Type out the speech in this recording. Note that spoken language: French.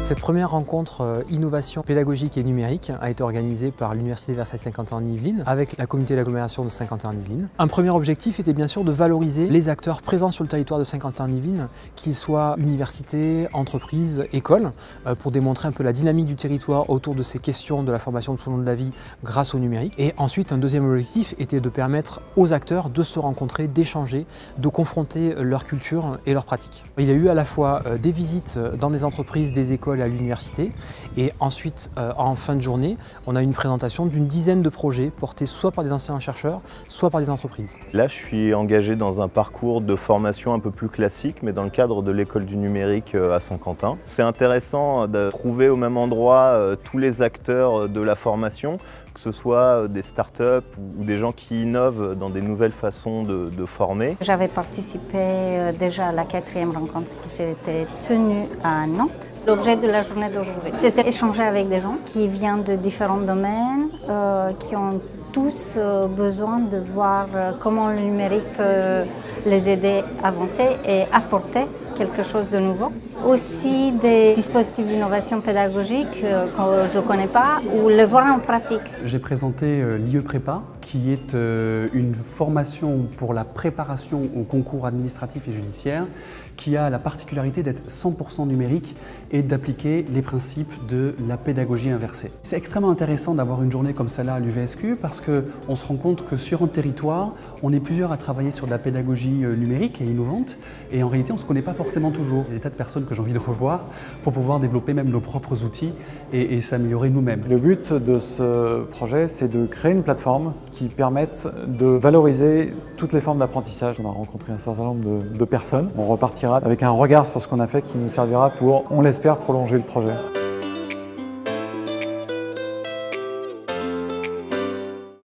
Cette première rencontre innovation pédagogique et numérique a été organisée par l'Université Versailles-Saint-Quentin-en-Yvelines avec la communauté d'agglomération de Saint-Quentin-en-Yvelines. Un premier objectif était bien sûr de valoriser les acteurs présents sur le territoire de Saint-Quentin-en-Yvelines, qu'ils soient universités, entreprises, écoles, pour démontrer un peu la dynamique du territoire autour de ces questions de la formation tout au long de la vie grâce au numérique. Et ensuite, un deuxième objectif était de permettre aux acteurs de se rencontrer, d'échanger, de confronter leur culture et leurs pratiques. Il y a eu à la fois des visites dans des entreprises, des écoles, à l'université, et ensuite en fin de journée, on a une présentation d'une dizaine de projets portés soit par des enseignants-chercheurs, soit par des entreprises. Là, je suis engagé dans un parcours de formation un peu plus classique, mais dans le cadre de l'école du numérique à Saint-Quentin. C'est intéressant de trouver au même endroit tous les acteurs de la formation, que ce soit des startups ou des gens qui innovent dans des nouvelles façons de former. J'avais participé déjà à la 4e rencontre qui s'était tenue à Nantes. L'objet de la journée d'aujourd'hui, c'était échanger avec des gens qui viennent de différents domaines, qui ont tous besoin de voir comment le numérique peut les aider à avancer et apporter quelque chose de nouveau. Aussi des dispositifs d'innovation pédagogique que je ne connais pas ou le voir en pratique. J'ai présenté l'IE Prépa, qui est une formation pour la préparation au concours administratif et judiciaire, qui a la particularité d'être 100% numérique et d'appliquer les principes de la pédagogie inversée. C'est extrêmement intéressant d'avoir une journée comme celle-là à l'UVSQ parce qu'on se rend compte que sur un territoire, on est plusieurs à travailler sur de la pédagogie numérique et innovante, et en réalité on ne se connaît pas forcément toujours. Il y a des tas de personnes que j'ai envie de revoir pour pouvoir développer même nos propres outils et s'améliorer nous-mêmes. Le but de ce projet, c'est de créer une plateforme qui permette de valoriser toutes les formes d'apprentissage. On a rencontré un certain nombre de personnes. On repartira avec un regard sur ce qu'on a fait qui nous servira pour, on l'espère, prolonger le projet.